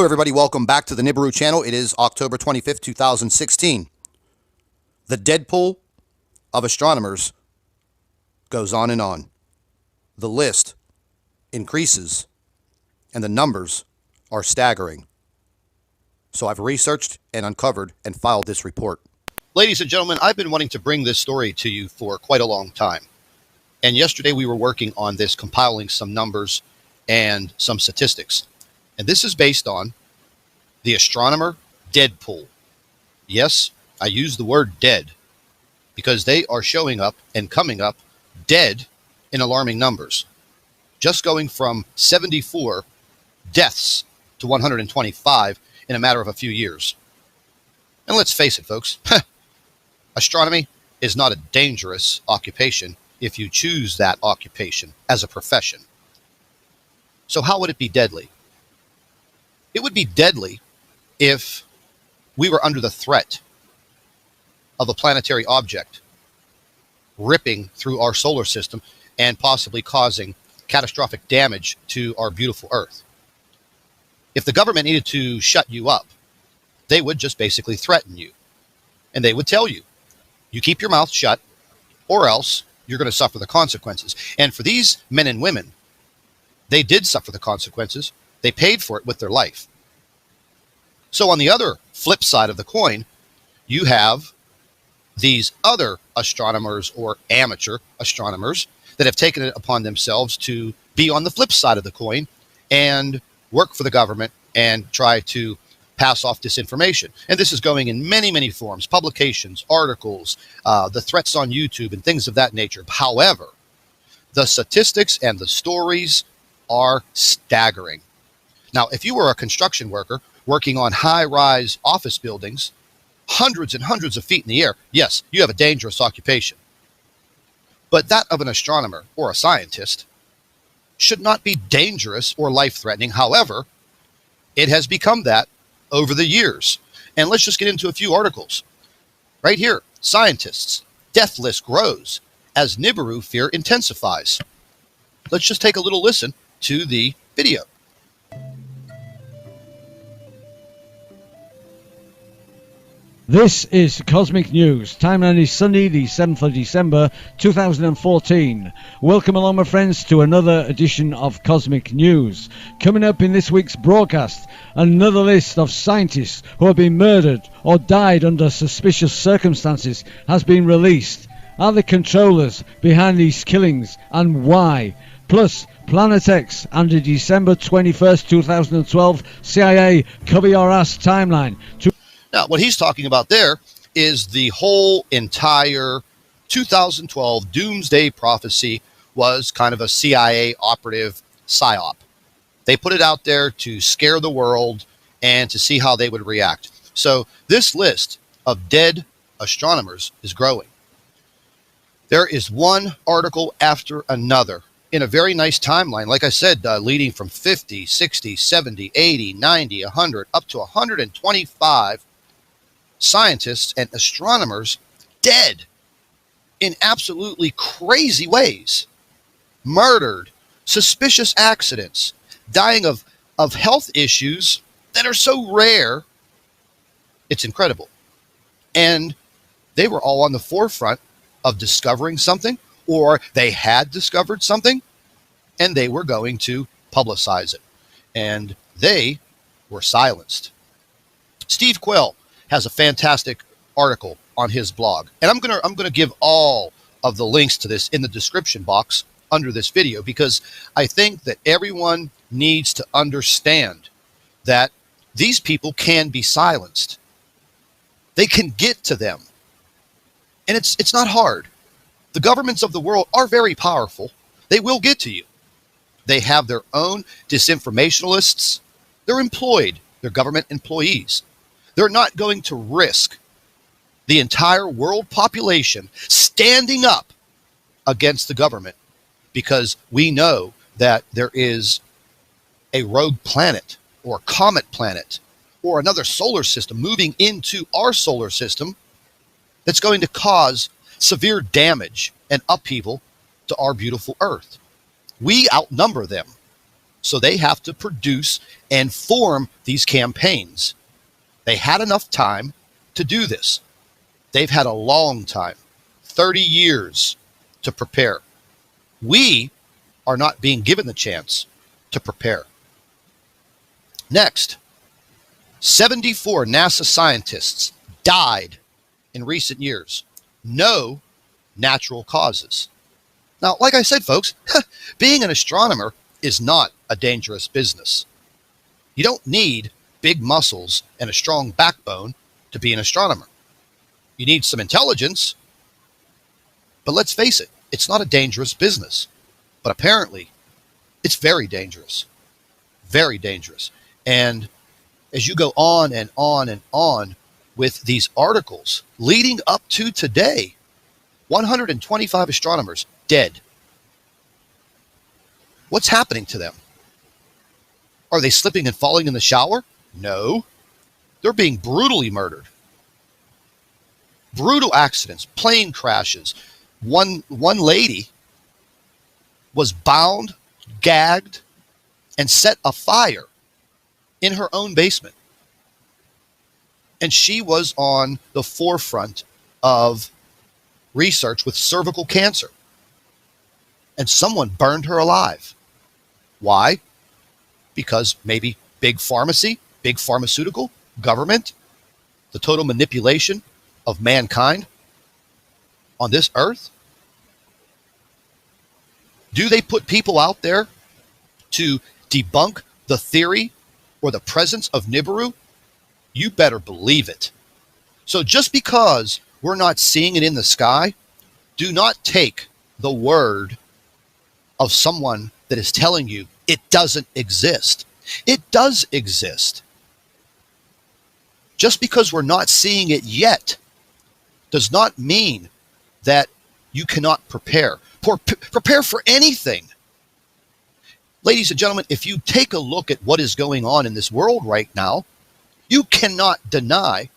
everybody. Welcome back to the Nibiru channel. It is October 25th, 2016. The Deadpool of astronomers goes on and on. The list increases, and the numbers are staggering. So I've researched and uncovered and filed this report. Ladies and gentlemen, I've been wanting to bring this story to you for quite a long time. And yesterday we were working on this, compiling some numbers and some statistics. And this is based on the astronomer Deadpool. Yes, I use the word dead because they are showing up and coming up dead in alarming numbers. Just going from 74 deaths to 125 in a matter of a few years. And let's face it, folks, astronomy is not a dangerous occupation if you choose that occupation as a profession. So how would it be deadly? It would be deadly if we were under the threat of a planetary object ripping through our solar system and possibly causing catastrophic damage to our beautiful Earth. If the government needed to shut you up, they would just basically threaten you. And they would tell you, you keep your mouth shut or else you're going to suffer the consequences. And for these men and women, they did suffer the consequences. They paid for it with their life. So on the other flip side of the coin, you have these other astronomers or amateur astronomers that have taken it upon themselves to be on the flip side of the coin and work for the government and try to pass off disinformation. And this is going in many, many forms, publications, articles, the threats on YouTube and things of that nature. However, the statistics and the stories are staggering. Now, if you were a construction worker working on high-rise office buildings, hundreds and hundreds of feet in the air, yes, you have a dangerous occupation. But that of an astronomer or a scientist should not be dangerous or life-threatening. However, it has become that over the years. And let's just get into a few articles. Right here, scientists, death list grows as Nibiru fear intensifies. Let's just take a little listen to the video. This is Cosmic News. Timeline is Sunday, the 7th of December, 2014. Welcome along, my friends, to another edition of Cosmic News. Coming up in this week's broadcast, another list of scientists who have been murdered or died under suspicious circumstances has been released. Are the controllers behind these killings and why? Plus, Planet X and the December 21st, 2012 CIA Cover Your Ass timeline. Now, what he's talking about there is the whole entire 2012 Doomsday Prophecy was kind of a CIA operative psyop. They put it out there to scare the world and to see how they would react. So this list of dead astronomers is growing. There is one article after another in a very nice timeline, like I said, leading from 50, 60, 70, 80, 90, 100, up to 125 scientists and astronomers dead in absolutely crazy ways, murdered, suspicious accidents, dying of health issues that are so rare, it's incredible. And they were all on the forefront of discovering something, or they had discovered something, and they were going to publicize it. And they were silenced. Steve Quill has a fantastic article on his blog. And I'm gonna give all of the links to this in the description box under this video, because I think that everyone needs to understand that these people can be silenced. They can get to them. And it's not hard. The governments of the world are very powerful. They will get to you. They have their own disinformationalists. They're employed. They're government employees. They're not going to risk the entire world population standing up against the government because we know that there is a rogue planet or comet planet or another solar system moving into our solar system that's going to cause severe damage and upheaval to our beautiful Earth. We outnumber them. So they have to produce and form these campaigns. They had enough time to do this. They've had a long time, 30 years to prepare. We are not being given the chance to prepare. Next, 74 NASA scientists died in recent years. No natural causes. Now, like I said, folks, being an astronomer is not a dangerous business. You don't need big muscles and a strong backbone to be an astronomer. You need some intelligence, but let's face it, it's not a dangerous business. But apparently, it's very dangerous. Very dangerous. And as you go on and on and on with these articles leading up to today, 125 astronomers dead. What's happening to them? Are they slipping and falling in the shower? No. They're being brutally murdered. Brutal accidents, plane crashes. One lady was bound, gagged, and set afire in her own basement. And she was on the forefront of research with cervical cancer. And someone burned her alive. Why? Because maybe big pharmacy, big pharmaceutical, government, the total manipulation of mankind on this earth? Do they put people out there to debunk the theory or the presence of Nibiru? You better believe it. So just because we're not seeing it in the sky, do not take the word of someone that is telling you it doesn't exist. It does exist. Just because we're not seeing it yet does not mean that you cannot prepare. Prepare for anything. Ladies and gentlemen, if you take a look at what is going on in this world right now, you cannot deny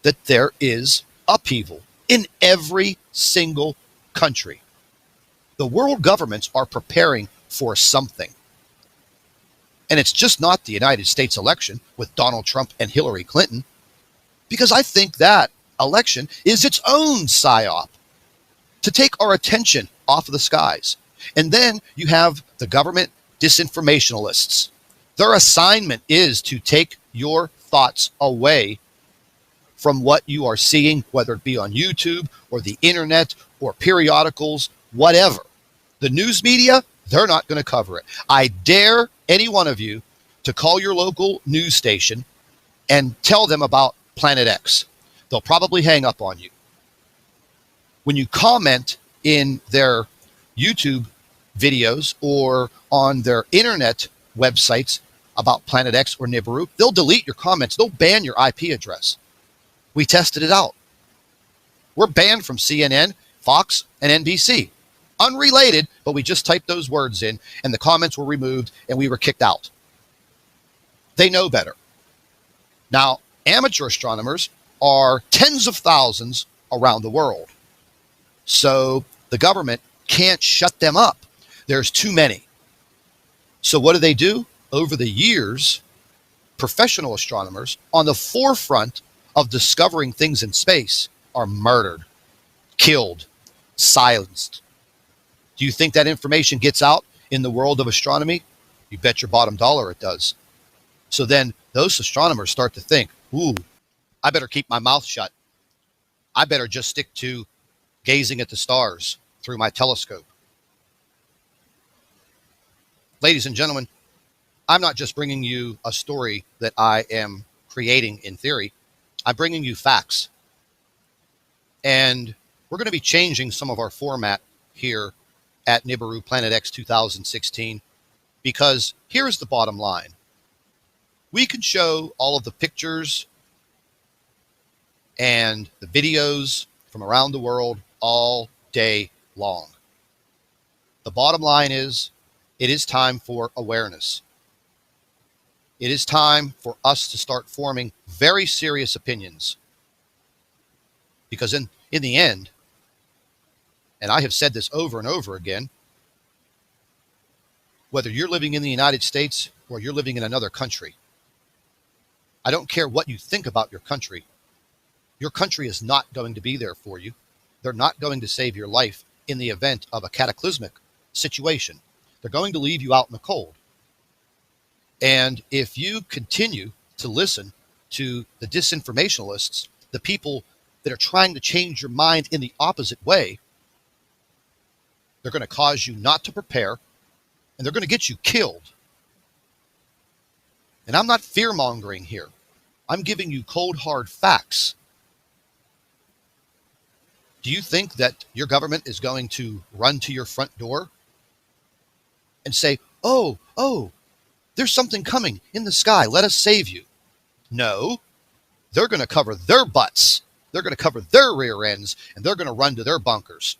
that there is upheaval in every single country. The world governments are preparing for something. And it's just not the United States election with Donald Trump and Hillary Clinton, because I think that election is its own psyop to take our attention off of the skies. And then you have the government disinformationalists. Their assignment is to take your thoughts away from what you are seeing, whether it be on YouTube or the internet or periodicals, whatever. The news media, they're not going to cover it. I dare any one of you to call your local news station and tell them about Planet X. They'll probably hang up on you. When you comment in their YouTube videos or on their internet websites about Planet X or Nibiru, they'll delete your comments. They'll ban your IP address. We tested it out. We're banned from CNN, Fox, and NBC. Unrelated, but we just typed those words in and the comments were removed and we were kicked out. They know better. Now, amateur astronomers are tens of thousands around the world. So the government can't shut them up. There's too many. So what do? Over the years, professional astronomers on the forefront of discovering things in space are murdered, killed, silenced. Do you think that information gets out in the world of astronomy? You bet your bottom dollar it does. So then those astronomers start to think, ooh, I better keep my mouth shut. I better just stick to gazing at the stars through my telescope. Ladies and gentlemen, I'm not just bringing you a story that I am creating in theory. I'm bringing you facts. And we're going to be changing some of our format here at Nibiru Planet X 2016, because here's the bottom line. We can show all of the pictures and the videos from around the world all day long. The bottom line is, it is time for awareness. It is time for us to start forming very serious opinions. Because in the end, and I have said this over and over again, whether you're living in the United States or you're living in another country. I don't care what you think about your country. Your country is not going to be there for you. They're not going to save your life in the event of a cataclysmic situation. They're going to leave you out in the cold. And if you continue to listen to the disinformationalists, the people that are trying to change your mind in the opposite way, they're going to cause you not to prepare, and they're going to get you killed. And I'm not fear-mongering here. I'm giving you cold, hard facts. Do you think that your government is going to run to your front door and say, oh, there's something coming in the sky, let us save you? No, they're going to cover their butts. They're going to cover their rear ends, and they're going to run to their bunkers.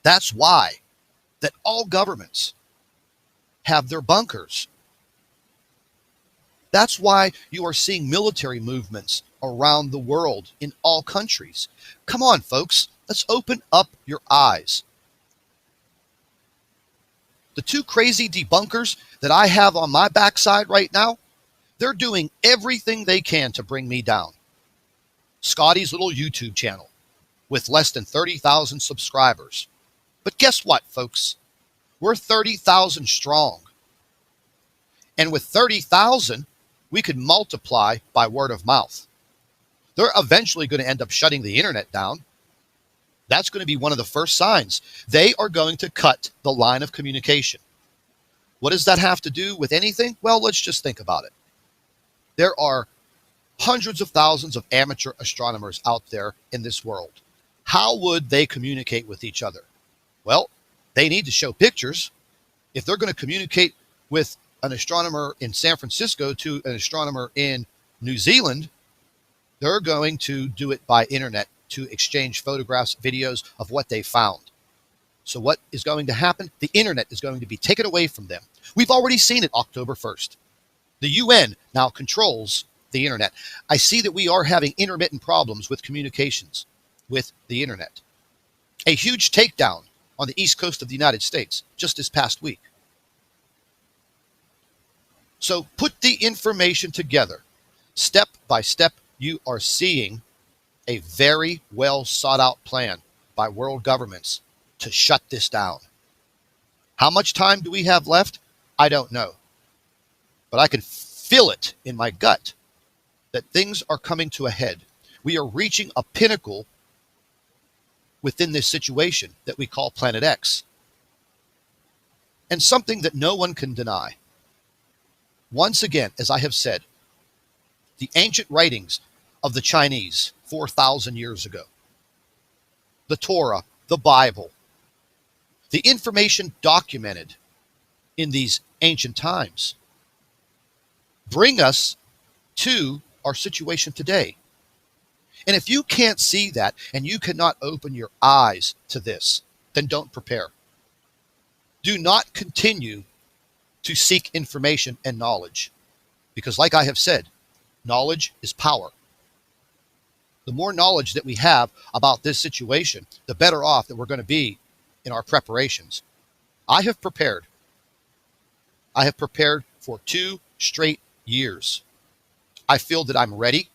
That's why that all governments have their bunkers. That's why you are seeing military movements around the world in all countries. Come on, folks, let's open up your eyes. The two crazy debunkers that I have on my backside right now, they're doing everything they can to bring me down. Scotty's little YouTube channel with less than 30,000 subscribers. But guess what, folks? We're 30,000 strong. And with 30,000, we could multiply by word of mouth. They're eventually going to end up shutting the internet down. That's going to be one of the first signs. They are going to cut the line of communication. What does that have to do with anything? Well, let's just think about it. There are hundreds of thousands of amateur astronomers out there in this world. How would they communicate with each other? Well, they need to show pictures. If they're going to communicate with an astronomer in San Francisco to an astronomer in New Zealand, they're going to do it by internet to exchange photographs, videos of what they found. So what is going to happen? The internet is going to be taken away from them. We've already seen it October 1st. The UN now controls the internet. I see that we are having intermittent problems with communications with the internet. A huge takedown on the east coast of the United States just this past week. So put the information together. Step by step, you are seeing a very well sought out plan by world governments to shut this down. How much time do we have left? I don't know. But I can feel it in my gut that things are coming to a head. We are reaching a pinnacle within this situation that we call Planet X. And something that no one can deny. Once again, as I have said, the ancient writings of the Chinese 4,000 years ago, the Torah, the Bible, the information documented in these ancient times bring us to our situation today. And if you can't see that and you cannot open your eyes to this, then don't prepare. Do not continue to seek information and knowledge, because like I have said, knowledge is power. The more knowledge that we have about this situation, the better off that we're going to be in our preparations. I have prepared. I have prepared for 2 straight years. I feel that I'm ready,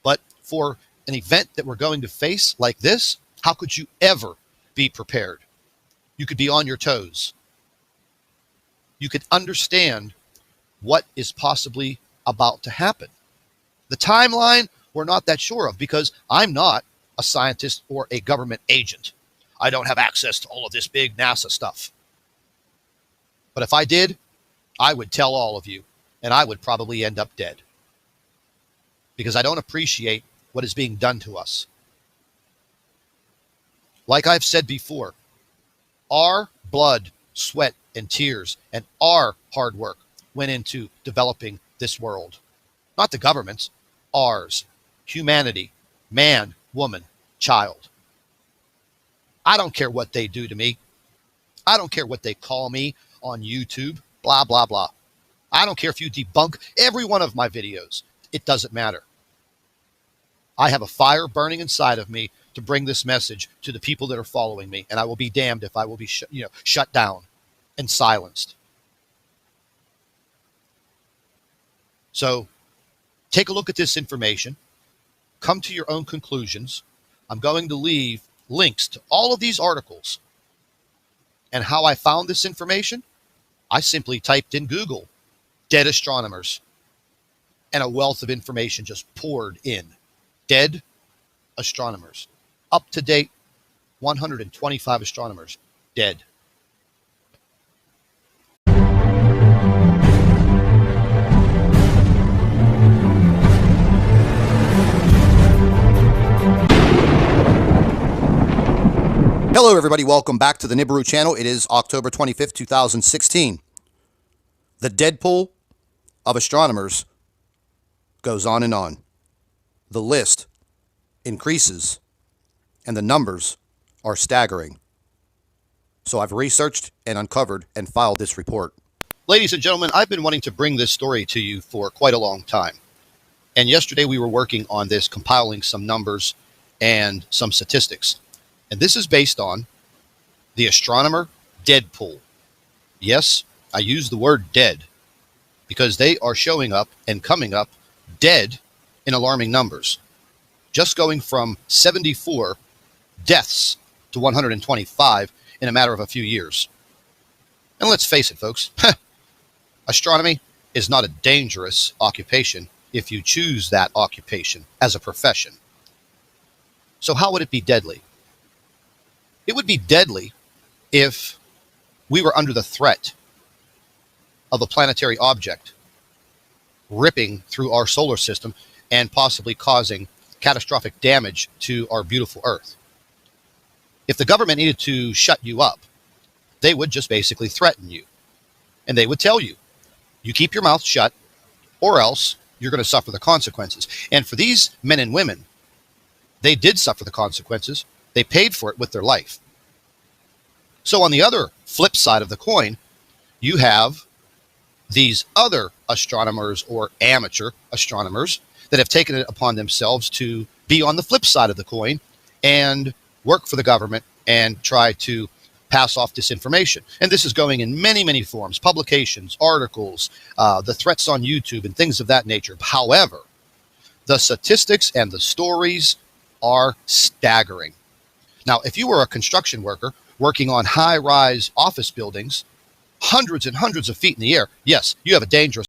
but for an event that we're going to face like this, how could you ever be prepared? You could be on your toes. You could understand what is possibly about to happen. The timeline, we're not that sure of, because I'm not a scientist or a government agent. I don't have access to all of this big NASA stuff. But if I did, I would tell all of you, and I would probably end up dead, because I don't appreciate what is being done to us. Like I've said before, our blood, sweat, and tears and our hard work went into developing this world. Not the government's, ours. Humanity, man, woman, child. I don't care what they do to me. I don't care what they call me on YouTube, blah, blah, blah. I don't care if you debunk every one of my videos. It doesn't matter. I have a fire burning inside of me to bring this message to the people that are following me, and I will be damned if I will be shut down and silenced. So take a look at this information, come to your own conclusions. I'm going to leave links to all of these articles. And how I found this information, I simply typed in Google, dead astronomers, and a wealth of information just poured in. Dead astronomers. Up to date, 125 astronomers dead. Hello everybody, welcome back to the Nibiru channel. It is October 25th, 2016. The Deadpool of astronomers goes on and on. The list increases and the numbers are staggering. So I've researched and uncovered and filed this report. Ladies and gentlemen, I've been wanting to bring this story to you for quite a long time. And yesterday we were working on this, compiling some numbers and some statistics. And this is based on the astronomer Deadpool. Yes, I use the word dead because they are showing up and coming up dead in alarming numbers. Just going from 74 deaths to 125 in a matter of a few years. And let's face it, folks, astronomy is not a dangerous occupation if you choose that occupation as a profession. So how would it be deadly? It would be deadly if we were under the threat of a planetary object ripping through our solar system and possibly causing catastrophic damage to our beautiful Earth. If the government needed to shut you up, they would just basically threaten you. And they would tell you, you keep your mouth shut or else you're going to suffer the consequences. And for these men and women, they did suffer the consequences. They paid for it with their life. So on the other flip side of the coin, you have these other astronomers or amateur astronomers that have taken it upon themselves to be on the flip side of the coin and work for the government and try to pass off disinformation. And this is going in many, many forms, publications, articles, the threats on YouTube and things of that nature. However, the statistics and the stories are staggering. Now, if you were a construction worker working on high-rise office buildings, hundreds and hundreds of feet in the air, yes, you have a dangerous